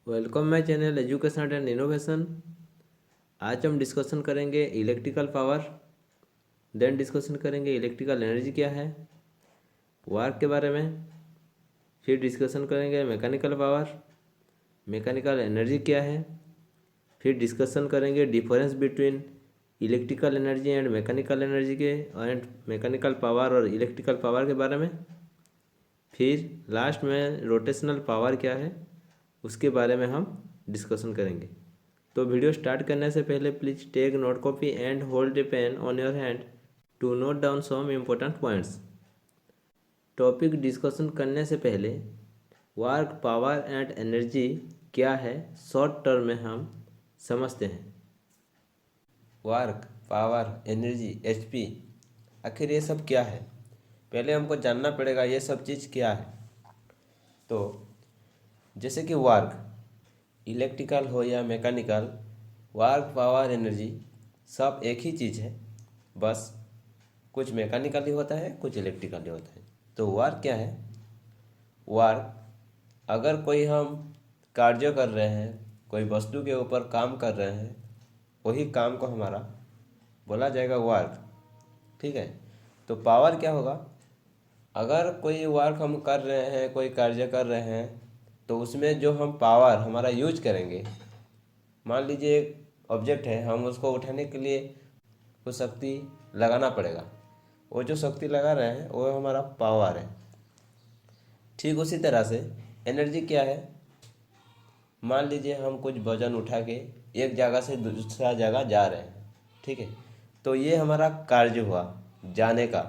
Welcome my channel education and innovation. आज हम discussion करेंगे इलेक्ट्रिकल पावर, देन डिस्कशन करेंगे इलेक्ट्रिकल एनर्जी क्या है, वर्क के बारे में, फिर डिस्कशन करेंगे मैकेनिकल पावर, मैकेनिकल एनर्जी क्या है, फिर डिस्कशन करेंगे difference between electrical energy and mechanical energy के एंड मैकेनिकल पावर और इलेक्ट्रिकल पावर के बारे में, फिर लास्ट में रोटेशनल पावर क्या है उसके बारे में हम डिस्कशन करेंगे। तो वीडियो स्टार्ट करने से पहले please take note copy and hold the pen on your hand to note down some important points. Topic discussion करने से पहले वर्क, पावर एंड एनर्जी क्या है शॉर्ट टर्म में हम समझते हैं। वर्क, पावर, एनर्जी, एचपी, आखिर ये सब क्या है, पहले हमको जानना पड़ेगा ये सब चीज़ क्या है। तो जैसे कि वर्क, इलेक्ट्रिकल हो या मैकेनिकल, वर्क, पावर, एनर्जी सब एक ही चीज़ है, बस कुछ मैकेनिकल ही होता है, कुछ इलेक्ट्रिकल ही होता है। तो वर्क क्या है? वर्क, अगर कोई हम कार्य कर रहे हैं, कोई वस्तु के ऊपर काम कर रहे हैं, वही काम को हमारा बोला जाएगा वर्क। ठीक है। तो पावर क्या होगा? अगर कोई वर्क हम कर रहे हैं, कोई कार्य कर रहे हैं, तो उसमें जो हम पावर हमारा यूज करेंगे, मान लीजिए एक ऑब्जेक्ट है, हम उसको उठाने के लिए कुछ शक्ति लगाना पड़ेगा, वो जो शक्ति लगा रहे हैं वो हमारा पावर है। ठीक उसी तरह से एनर्जी क्या है? मान लीजिए हम कुछ वजन उठा के एक जगह से दूसरा जगह जा रहे हैं, ठीक है, तो ये हमारा कार्य हुआ जाने का,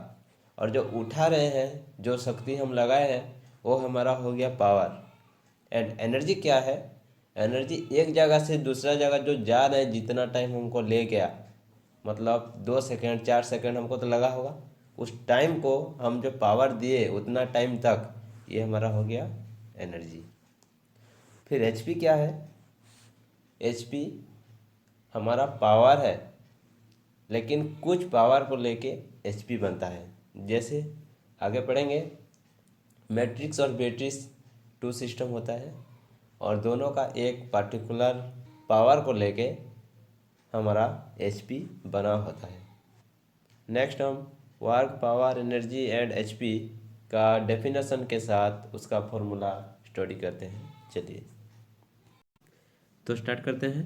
और जो उठा रहे हैं, जो शक्ति हम लगाए हैं, वो हमारा हो गया पावर। एंड एनर्जी क्या है? एनर्जी एक जगह से दूसरा जगह जो जा रहे हैं, जितना टाइम हमको ले गया, मतलब 2 सेकेंड 4 सेकेंड हमको तो लगा होगा, उस टाइम को हम जो पावर दिए उतना टाइम तक, ये हमारा हो गया एनर्जी। फिर एचपी क्या है? एचपी हमारा पावर है, लेकिन कुछ पावर को लेके एचपी बनता है। जैसे आगे पढ़ेंगे, मैट्रिक्स और बेट्रिक्स टू सिस्टम होता है, और दोनों का एक पर्टिकुलर पावर को लेके हमारा एचपी बना होता है। नेक्स्ट हम work, power, energy and HP का डेफिनेशन के साथ उसका फॉर्मूला स्टडी करते हैं। चलिए तो स्टार्ट करते हैं।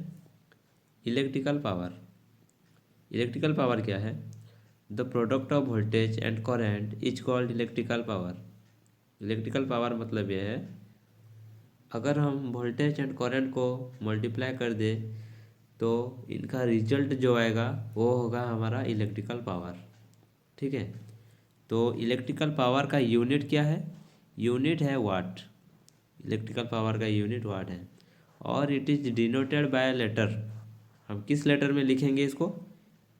इलेक्ट्रिकल पावर, इलेक्ट्रिकल पावर क्या है? The product of voltage and current is called electrical power. Electrical power मतलब यह है, अगर हम वोल्टेज एंड करंट को मल्टीप्लाई कर दें तो इनका रिजल्ट जो आएगा वो होगा हमारा इलेक्ट्रिकल पावर। ठीक है। तो इलेक्ट्रिकल पावर का यूनिट क्या है? यूनिट है वाट। इलेक्ट्रिकल पावर का यूनिट वाट है, और it is denoted by letter. हम किस लेटर में लिखेंगे इसको?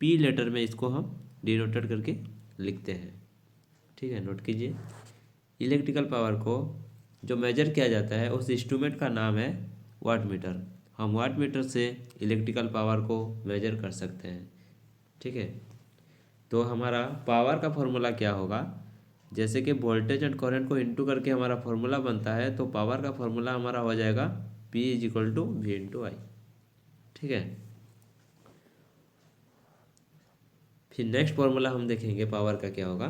पी लेटर में इसको हम डिनोटेड करके लिखते हैं। ठीक है, नोट कीजिए। इलेक्ट्रिकल पावर को जो मेजर किया जाता है उस इंस्ट्रूमेंट का नाम है वाट मीटर। हम वाट मीटर से इलेक्ट्रिकल पावर को मेजर कर सकते हैं। ठीक है। तो हमारा पावर का फॉर्मूला क्या होगा? जैसे कि वोल्टेज एंड करंट को इंटू करके हमारा फॉर्मूला बनता है, तो पावर का फॉर्मूला हमारा हो जाएगा P is equal to V into I. ठीक है। फिर नेक्स्ट फॉर्मूला हम देखेंगे पावर का क्या होगा।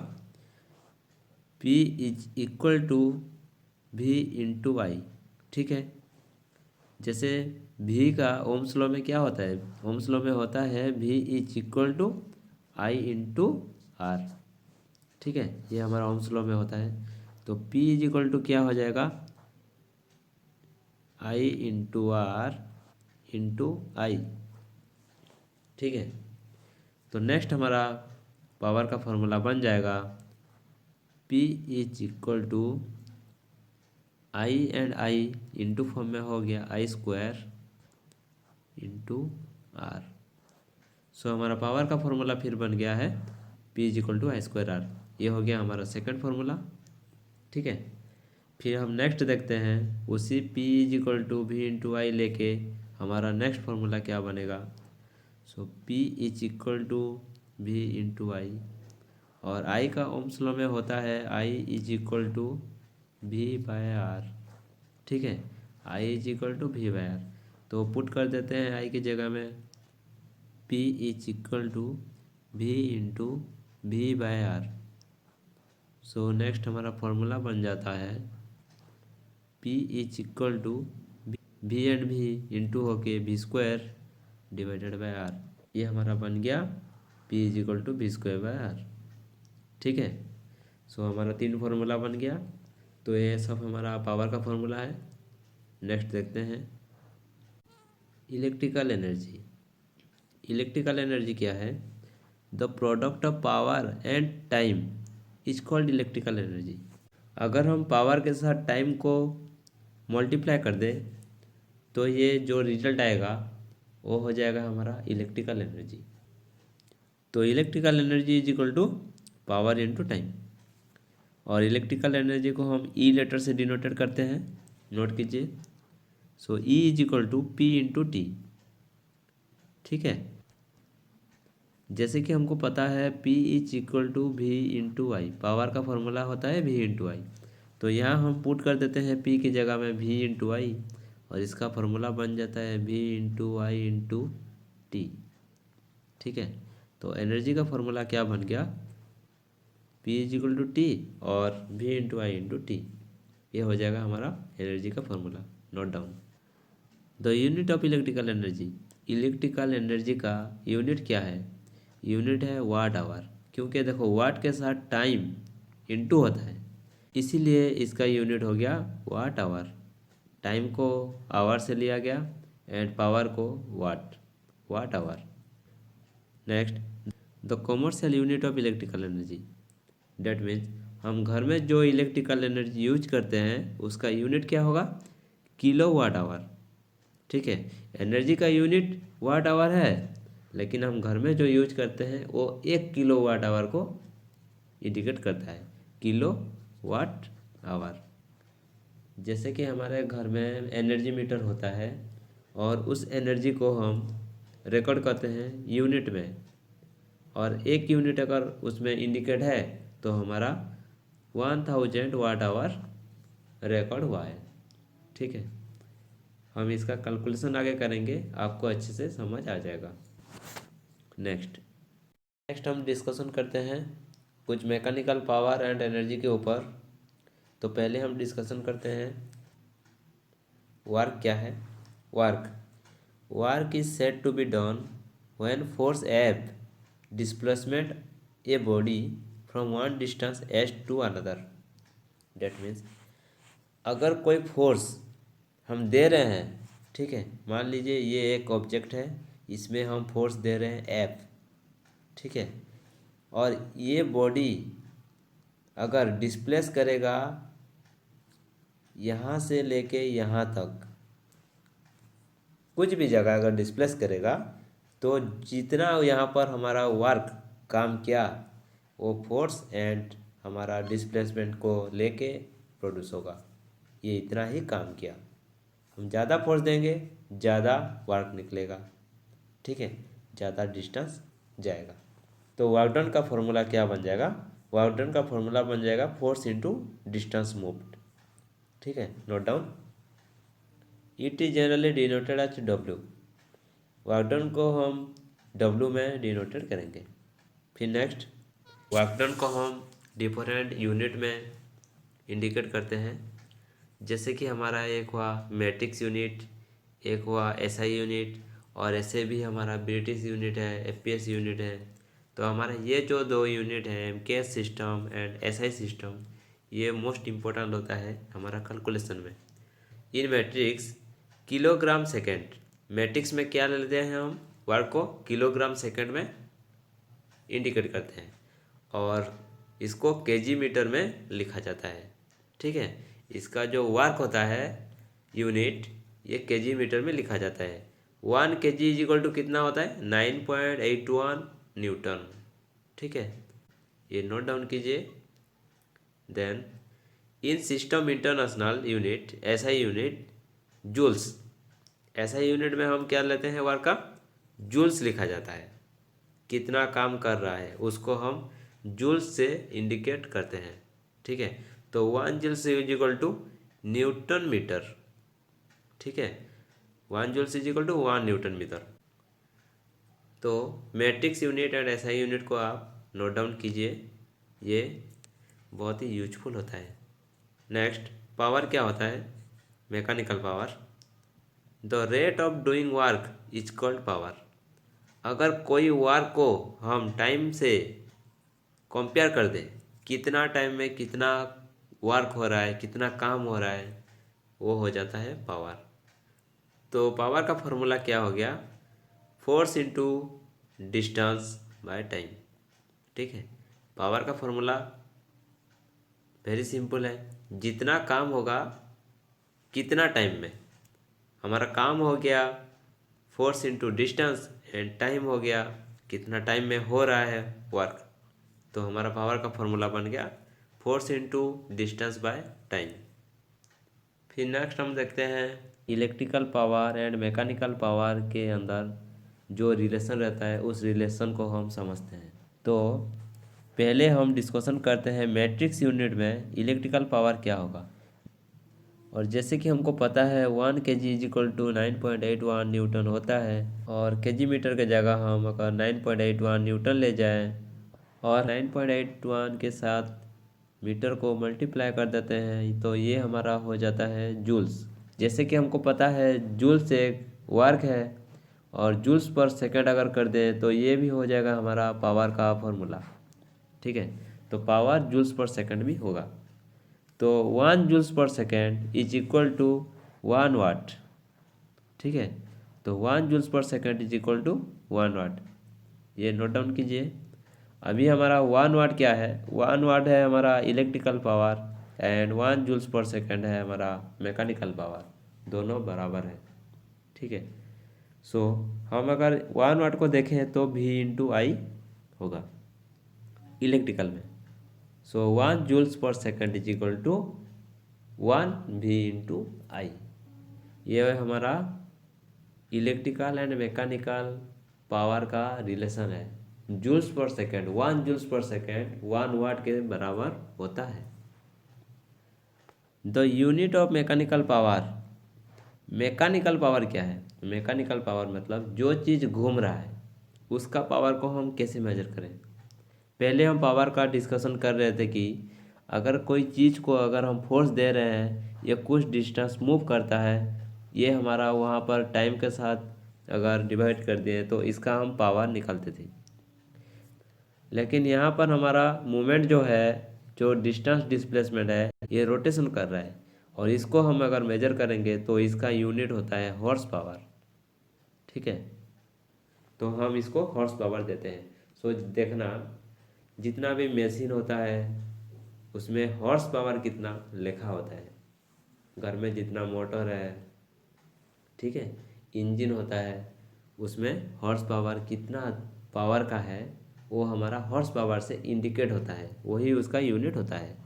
P is equal to V into I. ठीक है। जैसे V का ओम्स लॉ में क्या होता है? ओम्स लॉ में होता है V is equal to I into R. ठीक है, ये हमारा ओम्स लॉ में होता है। तो P इज इक्वल टू क्या हो जाएगा? आई इंटू आर इंटू आई। ठीक है। तो नेक्स्ट हमारा पावर का फॉर्मूला बन जाएगा P is equal to I and I into form में हो गया I square into R. So हमारा पावर का फॉर्मूला फिर बन गया है P is equal to I square R. ये हो गया हमारा सेकंड फॉर्मूला। ठीक है। फिर हम नेक्स्ट देखते हैं, उसी P is equal to V into I लेके हमारा नेक्स्ट फॉर्मूला क्या बनेगा। So P is equal to V into I और आई का ओम्स लॉ में होता है I is equal to V by R. ठीक है, I is equal to V by R. तो पुट कर देते हैं आई की जगह में P is equal to V into V by R. So next हमारा फॉर्मूला बन जाता है P is equal to V and V into होके V square divided by R. ये हमारा बन गया P is equal to V square by R. ठीक है, सो हमारा 3 फार्मूला बन गया। तो ये सब हमारा पावर का फार्मूला है। नेक्स्ट देखते हैं इलेक्ट्रिकल एनर्जी। इलेक्ट्रिकल एनर्जी क्या है? The product of power and time is called electrical energy. अगर हम पावर के साथ टाइम को मल्टीप्लाई कर दें तो ये जो रिजल्ट आएगा वो हो जाएगा हमारा इलेक्ट्रिकल एनर्जी। तो electrical energy is equal to power into time. और इलेक्ट्रिकल एनर्जी को हम ई लेटर से डिनोटेड करते हैं, नोट कीजिए। So E is equal to P into T. ठीक है, जैसे कि हमको पता है P is equal to V into I, power का फॉर्मूला होता है V इंटू आई। तो यहाँ हम पुट कर देते हैं P की जगह में V इंटू आई और इसका फॉर्मूला बन जाता है V into I into T. ठीक है, तो एनर्जी का फॉर्मूला क्या बन गया? P is equal to T और V into I into T. ये हो जाएगा हमारा एनर्जी का formula. Note down the unit of electrical energy. Electrical energy का यूनिट क्या है? यूनिट है वाट आवर, क्योंकि देखो वाट के साथ टाइम इनटू होता है, इसीलिए इसका यूनिट हो गया वाट आवर। टाइम को आवर से लिया गया एंड पावर को watt hour. Next the commercial unit of electrical energy. That means हम घर में जो इलेक्ट्रिकल एनर्जी यूज करते हैं उसका यूनिट क्या होगा? Kilo watt hour. ठीक है, एनर्जी का यूनिट वाट आवर है, लेकिन हम घर में जो यूज करते हैं वो 1 किलो वाट आवर को इंडिकेट करता है, किलो वाट आवर। जैसे कि हमारे घर में एनर्जी मीटर होता है और उस एनर्जी को हम रिकॉर्ड करते हैं यूनिट में, और 1 यूनिट अगर उसमें इंडिकेट है तो हमारा 1000 वाट आवर रिकॉर्ड हुआ है। ठीक है, हम इसका कैलकुलेशन आगे करेंगे, आपको अच्छे से समझ आ जाएगा। नेक्स्ट हम डिस्कशन करते हैं कुछ मैकेनिकल पावर एंड एनर्जी के ऊपर। तो पहले हम डिस्कशन करते हैं वर्क क्या है। Work is said to be done when force F displacement a body from one distance S to another. That means अगर कोई फोर्स हम दे रहे हैं, ठीक है, मान लीजिए ये एक ऑब्जेक्ट है, इसमें हम फोर्स दे रहे हैं F। ठीक है, और ये बॉडी अगर डिस्प्लेस करेगा यहाँ से लेके यहाँ तक, कुछ भी जगह अगर डिस्प्लेस करेगा तो जितना यहाँ पर हमारा वर्क काम किया वो फोर्स एंड हमारा डिस्प्लेसमेंट को लेके प्रोड्यूस होगा। ये इतना ही काम किया। हम ज़्यादा फोर्स देंगे ज़्यादा वर्क निकलेगा। ठीक है, ज़्यादा डिस्टेंस जाएगा। तो वर्क डन का फॉर्मूला क्या बन जाएगा? वर्क डन का फॉर्मूला बन जाएगा फोर्स इंटू डिस्टेंस मूव्ड। ठीक है, note down. It is generally denoted as W। Work done को हम W में डिनोटेड करेंगे। फिर नेक्स्ट वर्क डन को हम डिफरेंट यूनिट में इंडिकेट करते हैं। जैसे कि हमारा एक हुआ मैट्रिक्स यूनिट, एक हुआ SI यूनिट, और ऐसे भी हमारा ब्रिटिश यूनिट है, FPS यूनिट है। तो हमारा ये जो 2 यूनिट है MKS system and SI system, ये मोस्ट इम्पोर्टेंट होता है हमारा कैलकुलेशन में। इन मैट्रिक्स किलोग्राम सेकेंड, मैट्रिक्स में क्या लेते हैं हम? वर्क को किलोग्राम सेकेंड में इंडिकेट करते हैं और इसको केजी मीटर में लिखा जाता है। ठीक है, इसका जो वर्क होता है यूनिट, ये केजी मीटर में लिखा जाता है। 1 kg इज इक्वल टू कितना होता है? 9.81 न्यूटन। ठीक है, ये नोट डाउन कीजिए। Then in system international unit SI unit joules. SI unit में हम क्या लेते हैं? वर्क का जूल्स लिखा जाता है, कितना काम कर रहा है उसको हम जूल्स से इंडिकेट करते हैं। ठीक है, तो 1 joules is equal to newton metre. ठीक है, 1 joules is equal to 1 newton metre. तो matrix unit and SI unit को आप नोट डाउन कीजिए, ये बहुत ही यूजफुल होता है। नेक्स्ट, पावर क्या होता है? Mechanical power. The rate of doing work is called power. अगर कोई वर्क को हम टाइम से कंपेयर कर दें, कितना टाइम में कितना वर्क हो रहा है, कितना काम हो रहा है, वो हो जाता है पावर। तो पावर का फॉर्मूला क्या हो गया? Force into distance by time. ठीक है, पावर का फॉर्मूला वेरी सिंपल है, जितना काम होगा कितना टाइम में। हमारा काम हो गया force into distance and time हो गया कितना टाइम में हो रहा है वर्क। तो हमारा पावर का फॉर्मूला बन गया force into distance by time. फिर नेक्स्ट हम देखते हैं electrical power and mechanical power के अंदर जो रिलेशन रहता है उस रिलेशन को हम समझते हैं। तो पहले हम डिस्कशन करते हैं मैट्रिक्स यूनिट में इलेक्ट्रिकल पावर क्या होगा। और जैसे कि हमको पता है 1 kg is equal to 9.81 newton होता है, और केजी मीटर के जगह हम अगर 9.81 न्यूटन ले जाएं और 9.81 के साथ मीटर को मल्टीप्लाई कर देते हैं तो ये हमारा हो जाता है जूल्स। जैसे कि हमको पता है जूल्स एक वर्क है, और जूल्स पर सेकंड अगर कर दें तो ये भी हो जाएगा हमारा पावर का फॉर्मूला। ठीक है, तो पावर जूल्स पर सेकंड भी होगा। तो 1 joules per second is equal to 1 watt. ठीक है, तो 1 joules per second is equal to 1 watt, ये नोट डाउन कीजिए। अभी हमारा 1 वाट क्या है? 1 वाट है हमारा electrical power, and 1 joules per second है हमारा मैकेनिकल पावर, दोनों बराबर है। ठीक है, सो हम अगर 1 वाट को देखें तो V इंटू आई होगा इलेक्ट्रिकल में। So 1 joules per second is equal to 1 V into I. ये हमारा इलेक्ट्रिकल एंड मैकेनिकल पावर का रिलेशन है। Joules per second, 1 joules per second 1 watt के बराबर होता है। The unit of mechanical power. Mechanical power क्या है? मैकेनिकल पावर मतलब जो चीज़ घूम रहा है उसका पावर को हम कैसे मेजर करें। पहले हम पावर का डिस्कशन कर रहे थे कि अगर कोई चीज़ को अगर हम फोर्स दे रहे हैं, या कुछ डिस्टेंस मूव करता है, ये हमारा वहाँ पर टाइम के साथ अगर डिवाइड कर दिए तो इसका हम पावर निकालते थे। लेकिन यहाँ पर हमारा मूवमेंट जो है, जो डिस्टेंस डिस्प्लेसमेंट है, ये रोटेशन कर रहा है, और इसको हम अगर मेजर करेंगे तो इसका यूनिट होता है हॉर्स पावर। ठीक है, तो हम इसको हॉर्स पावर देते हैं। सो देखना, जितना भी मशीन होता है उसमें हॉर्स पावर कितना लिखा होता है। घर में जितना मोटर है, ठीक है, इंजन होता है, उसमें हॉर्स पावर कितना पावर का है वो हमारा हॉर्स पावर से इंडिकेट होता है, वही उसका यूनिट होता है।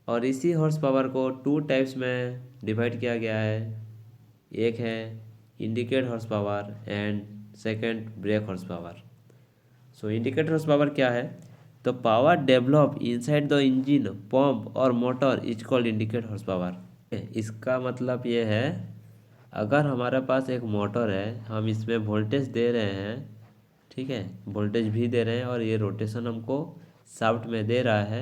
और इसी हॉर्स पावर को 2 टाइप्स में डिवाइड किया गया है। एक है indicate horse power and second brake horse power. So indicate horse power क्या है? तो power develop inside the engine, pump और motor is called indicate horse power. इसका मतलब ये है, अगर हमारे पास एक मोटर है, हम इसमें वोल्टेज दे रहे हैं, ठीक है, वोल्टेज भी दे रहे हैं, और ये रोटेशन हमको शाफ्ट में दे रहा है।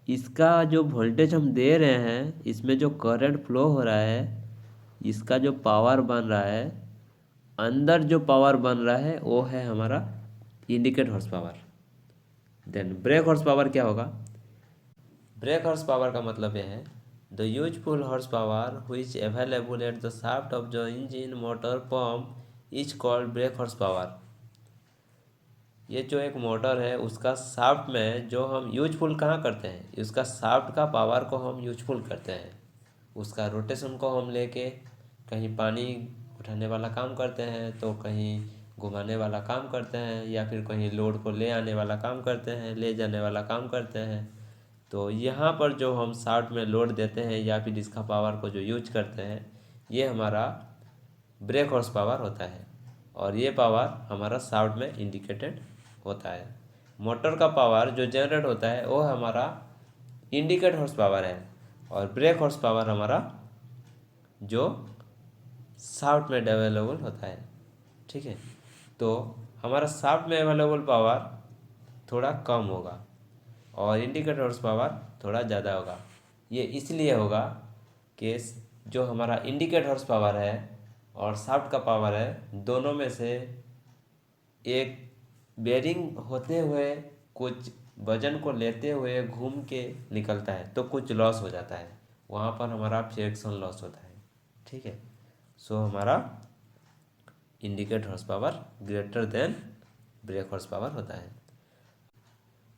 इसका जो वोल्टेज हम दे रहे हैं, इसमें जो करंट फ्लो हो रहा है, इसका जो पावर बन रहा है, अंदर जो पावर बन रहा है वो है हमारा indicate horse power. Then brake horse power क्या होगा? ब्रेक हॉर्स पावर का मतलब यह है the useful horse power which available at the shaft of the engine, motor, pump is called brake horse power. ये जो एक मोटर है उसका शाफ्ट में जो हम यूजफुल कहाँ करते हैं, उसका शाफ्ट का पावर को हम यूजफुल करते हैं। उसका रोटेशन को हम लेके कहीं पानी उठाने वाला काम करते हैं, तो कहीं घुमाने वाला काम करते हैं, या फिर कहीं लोड को ले आने वाला काम करते हैं, ले जाने वाला काम करते हैं। तो यहाँ पर जो हम शाफ्ट में लोड देते हैं या फिर इसका पावर को जो यूज करते हैं, ये हमारा ब्रेक हॉर्स पावर होता है, और ये पावर हमारा शाफ्ट में इंडिकेटेड होता है। मोटर का पावर जो जनरेट होता है वो हमारा इंडिकेट हॉर्स पावर है, और ब्रेक हॉर्स पावर हमारा जो शाफ्ट में अवेलेबल होता है। ठीक है, तो हमारा शाफ्ट में अवेलेबल पावर थोड़ा कम होगा और इंडिकेटर हॉर्स पावर थोड़ा ज़्यादा होगा। ये इसलिए होगा कि जो हमारा इंडिकेटर हॉर्स पावर है और शाफ्ट का पावर है, दोनों में से एक बेरिंग होते हुए कुछ वजन को लेते हुए घूम के निकलता है, तो कुछ लॉस हो जाता है, वहाँ पर हमारा फ्रिक्शन लॉस होता है। ठीक है, सो हमारा indicator horse power greater than brake horse power होता है।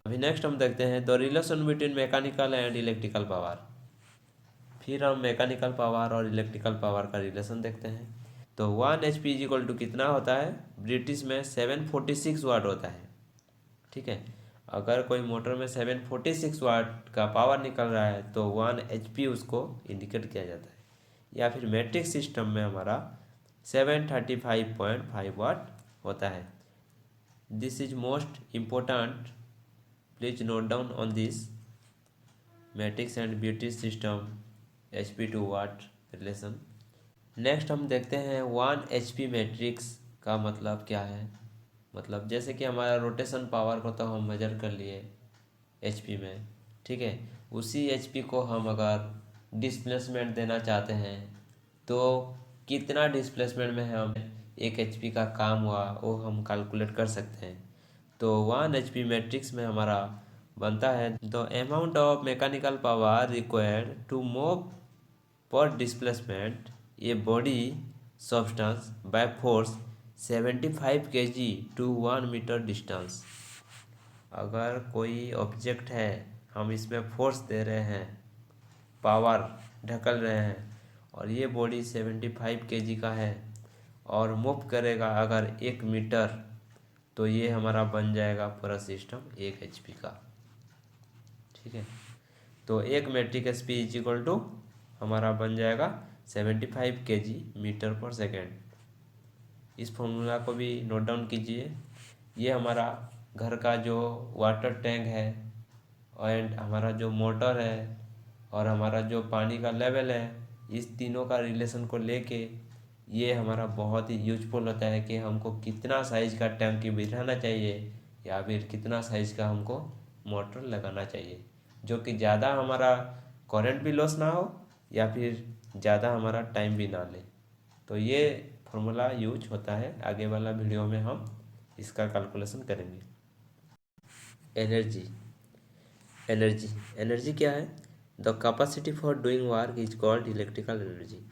अभी नेक्स्ट हम देखते हैं the relation between mechanical and electrical power. फिर हम मैकेनिकल पावर और इलेक्ट्रिकल पावर का रिलेशन देखते हैं। तो 1 HP इज इक्वल टू कितना होता है, ब्रिटिश में 746 वाट होता है। ठीक है, अगर कोई मोटर में 746 वाट का पावर निकल रहा है तो 1 HP उसको इंडिकेट किया जाता है। या फिर मैट्रिक सिस्टम में हमारा 735.5 वाट होता है। This is most important, please note down on this matrix and British system HP to watt relation. Next हम देखते हैं 1 HP मैट्रिक्स का मतलब क्या है। मतलब जैसे कि हमारा रोटेशन पावर को तो हम मेजर कर लिए HP में। ठीक है, उसी HP को हम अगर डिस्प्लेसमेंट देना चाहते हैं तो कितना डिस्प्लेसमेंट में हम 1 HP का काम हुआ वो हम कैलकुलेट कर सकते हैं। तो 1 HP मैट्रिक्स में हमारा बनता है the amount of mechanical power required to move per displacement a body substance by force 75 kg to 1 metre distance. अगर कोई ऑब्जेक्ट है, हम इसमें फोर्स दे रहे हैं, पावर ढकल रहे हैं, और ये बॉडी 75 kg का है और मूव करेगा अगर 1 मीटर, तो ये हमारा बन जाएगा पूरा सिस्टम 1 HP का। ठीक है, तो 1 metric HP is equal to हमारा बन जाएगा 75 kg मीटर पर सेकेंड। इस फॉर्मूला को भी नोट डाउन कीजिए। ये हमारा घर का जो वाटर टैंक है एंड हमारा जो मोटर है और हमारा जो पानी का लेवल है, इस तीनों का रिलेशन को लेके ये हमारा बहुत ही यूजफुल होता है कि हमको कितना साइज का टैंकी बिठाना चाहिए या फिर कितना साइज का हमको मोटर लगाना चाहिए, जो कि ज़्यादा हमारा करंट भी लॉस ना हो या फिर ज़्यादा हमारा टाइम भी ना ले। तो ये फॉर्मूला यूज होता है, आगे वाला वीडियो में हम इसका कैलकुलेशन करेंगे। एनर्जी एनर्जी एनर्जी क्या है, the capacity for doing work is called electrical energy.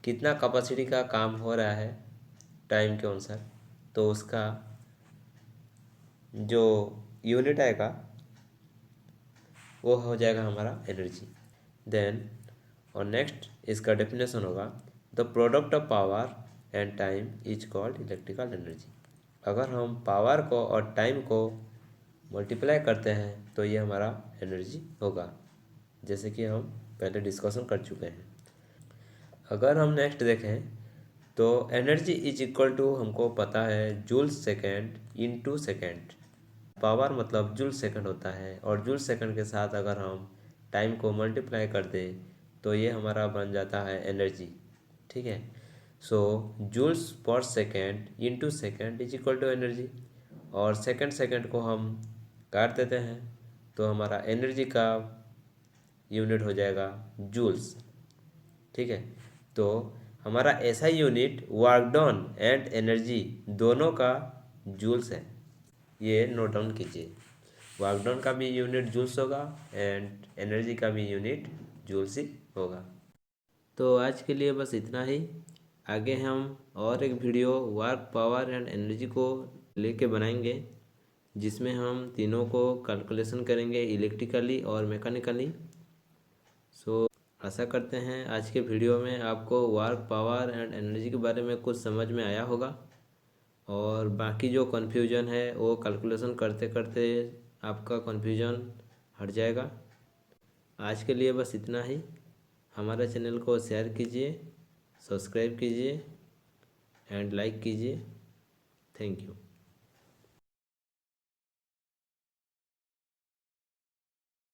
कितना कैपेसिटी का काम हो रहा है टाइम के अनुसार, तो उसका जो यूनिट आएगा वो हो जाएगा हमारा एनर्जी। देन और नेक्स्ट इसका डेफिनेशन होगा the product of power and time is called electrical energy. अगर हम पावर को और टाइम को मल्टीप्लाई करते हैं तो ये हमारा एनर्जी होगा, जैसे कि हम पहले डिस्कशन कर चुके हैं। अगर हम नेक्स्ट देखें तो एनर्जी इज इक्वल टू हमको पता है joule second into second. Power मतलब जूल सेकंड होता है और जूल सेकंड के साथ अगर हम टाइम को मल्टीप्लाई कर दें तो ये हमारा बन जाता है एनर्जी। ठीक है, so joules per second into second is equal to energy, और सेकंड सेकंड को हम काट देते हैं तो हमारा एनर्जी का यूनिट हो जाएगा जूल्स। ठीक है, तो हमारा ऐसा unit work done and energy दोनों का जूल्स है, ये नोट डाउन कीजिए। वर्क डन का भी यूनिट जूल्स होगा एंड एनर्जी का भी यूनिट जूल्स ही होगा। तो आज के लिए बस इतना ही। आगे हम और एक video work power and energy को लेके बनाएंगे, जिसमें हम तीनों को कैलकुलेशन करेंगे इलेक्ट्रिकली और मैकेनिकली। सो आशा करते हैं आज के वीडियो में आपको वर्क पावर एंड एनर्जी के बारे में कुछ समझ में आया होगा, और बाकी जो कन्फ्यूजन है वो कैलकुलेशन करते करते आपका कन्फ्यूजन हट जाएगा। आज के लिए बस इतना ही। हमारे चैनल को शेयर कीजिए, सब्सक्राइब कीजिए एंड लाइक कीजिए। Thank you.